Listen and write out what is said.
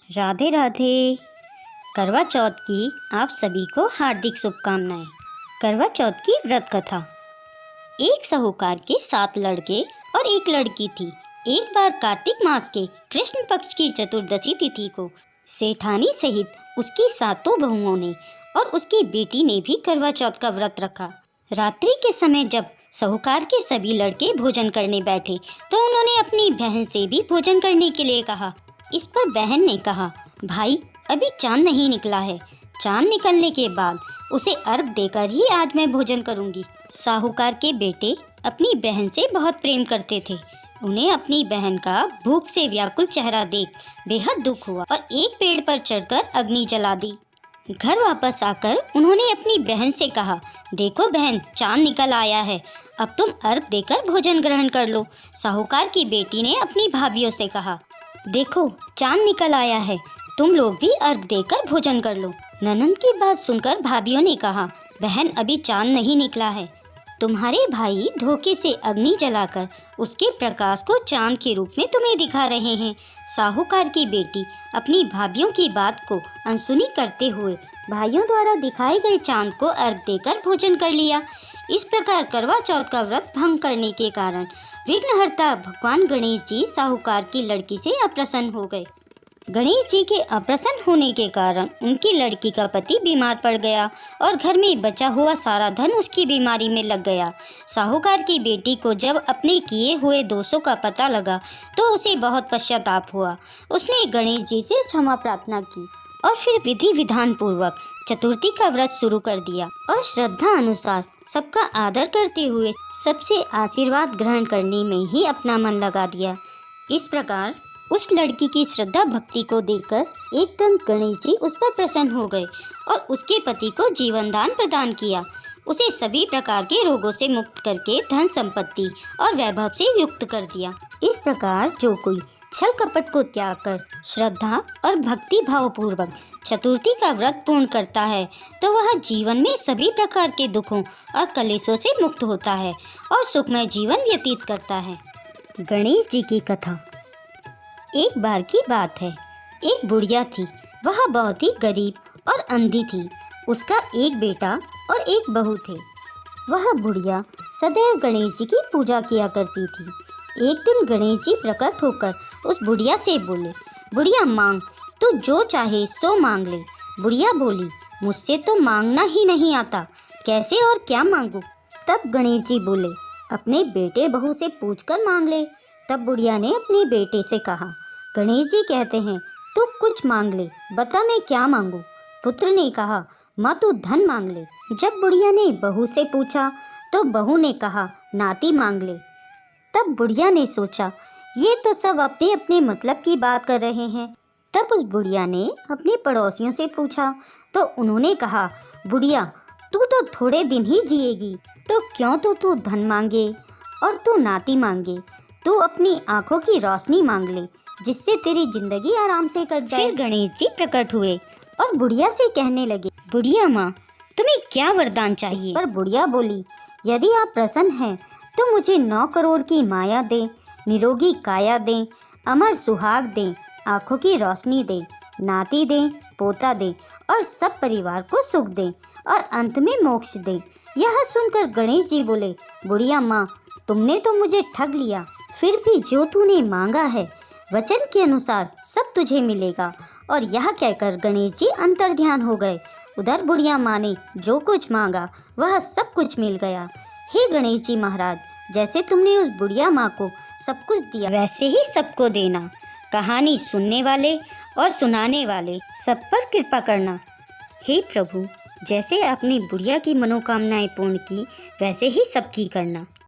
राधे राधे। करवा चौथ की आप सभी को हार्दिक शुभकामनाएं। करवा चौथ की व्रत कथा। एक साहूकार के 7 लड़के और एक लड़की थी। एक बार कार्तिक मास के कृष्ण पक्ष की चतुर्दशी तिथि को सेठानी सहित उसकी 7 बहुओं ने और उसकी बेटी ने भी करवा चौथ का व्रत रखा। रात्रि के समय जब साहूकार के सभी लड़के भोजन करने बैठे तो उन्होंने अपनी बहन से भी भोजन करने के लिए कहा। इस पर बहन ने कहा, भाई अभी चांद नहीं निकला है, चांद निकलने के बाद उसे अर्घ देकर ही आज मैं भोजन करूंगी। साहूकार के बेटे अपनी बहन से बहुत प्रेम करते थे। उन्हें अपनी बहन का भूख से व्याकुल चेहरा देख बेहद दुख हुआ और एक पेड़ पर चढ़कर अग्नि जला दी। घर वापस आकर उन्होंने अपनी बहन से कहा, देखो बहन, चांद निकल आया है, अब तुम अर्घ देकर भोजन ग्रहण कर लो। साहूकार की बेटी ने अपनी भाभियों से कहा, देखो चांद निकल आया है, तुम लोग भी अर्घ देकर भोजन कर लो। ननंद की बात सुनकर भाभियों ने कहा, बहन अभी चांद नहीं निकला है, तुम्हारे भाई धोखे से अग्नि जलाकर उसके प्रकाश को चांद के रूप में तुम्हें दिखा रहे हैं। साहूकार की बेटी अपनी भाभियों की बात को अनसुनी करते हुए भाइयों द्वारा दिखाए गए चांद को अर्घ देकर भोजन कर लिया। इस प्रकार करवा चौथ का व्रत भंग करने के कारण विघ्नहर्ता भगवान गणेश जी साहूकार की लड़की से अप्रसन्न हो गए। गणेश जी के अप्रसन्न होने के कारण उनकी लड़की का पति बीमार पड़ गया और घर में बचा हुआ सारा धन उसकी बीमारी में लग गया। साहूकार की बेटी को जब अपने किए हुए दोषों का पता लगा तो उसे बहुत पश्चाताप हुआ। उसने गणेश जी से क्षमा प्रार्थना की और फिर विधि विधान पूर्वक चतुर्थी का व्रत शुरू कर दिया और श्रद्धा अनुसार सबका आदर करते हुए सबसे आशीर्वाद ग्रहण करने में ही अपना मन लगा दिया। इस प्रकार उस लड़की की श्रद्धा भक्ति को देखकर एकदम गणेश जी उस पर प्रसन्न हो गए और उसके पति को जीवन दान प्रदान किया। उसे सभी प्रकार के रोगों से मुक्त करके धन संपत्ति और वैभव से युक्त कर दिया। इस प्रकार जो कोई छल कपट को त्याग कर श्रद्धा और भक्ति भाव पूर्वक चतुर्थी का व्रत पूर्ण करता है तो वह जीवन में सभी प्रकार के दुखों और कलेशों से मुक्त होता है और सुखमय जीवन व्यतीत करता है। गणेश जी की कथा। एक बार की बात है, एक बुढ़िया थी। वह बहुत ही गरीब और अंधी थी। उसका एक बेटा और एक बहू थे। वह बुढ़िया सदैव गणेश जी की पूजा किया करती थी। एक दिन गणेश जी प्रकट होकर उस बुढ़िया से बोले, बुढ़िया मांग, तू जो चाहे सो मांग ले। बुढ़िया बोली, मुझसे तो मांगना ही नहीं आता, कैसे और क्या मांगूं? तब गणेश जी बोले, अपने बेटे बहू से पूछकर मांग ले। तब बुढ़िया ने अपने बेटे से कहा, गणेश जी कहते हैं तू कुछ मांग ले, बता मैं क्या मांगूं? पुत्र ने कहा, माँ तू धन मांग ले। जब बुढ़िया ने बहू से पूछा तो बहू ने कहा, नाती मांग ले। तब बुढ़िया ने सोचा, ये तो सब अपने अपने मतलब की बात कर रहे हैं। तब उस बुढ़िया ने अपने पड़ोसियों से पूछा तो उन्होंने कहा, बुढ़िया तू तो थोड़े दिन ही जिएगी, तो क्यों तो तू धन मांगे और तू नाती मांगे, तू अपनी आंखों की रोशनी मांग ले जिससे तेरी जिंदगी आराम से कट जाए। फिर गणेश जी प्रकट हुए और बुढ़िया से कहने लगे, बुढ़िया माँ तुम्हें क्या वरदान चाहिए? पर बुढ़िया बोली, यदि आप प्रसन्न हैं तो मुझे 9 करोड़ की माया दें, निरोगी काया दें, अमर सुहाग दें, आंखों की रोशनी दें, नाती दें, पोता दें और सब परिवार को सुख दें और अंत में मोक्ष दें। यह सुनकर गणेश जी बोले, बुढ़िया माँ तुमने तो मुझे ठग लिया, फिर भी जो तूने मांगा है वचन के अनुसार सब तुझे मिलेगा। और यह कहकर गणेश जी अंतर्ध्यान हो गए। उधर बुढ़िया माँ ने जो कुछ मांगा वह सब कुछ मिल गया। हे गणेश जी महाराज, जैसे तुमने उस बुढ़िया माँ को सब कुछ दिया वैसे ही सबको देना। कहानी सुनने वाले और सुनाने वाले सब पर कृपा करना। हे प्रभु, जैसे आपने बुढ़िया की मनोकामनाएं पूर्ण की वैसे ही सबकी करना।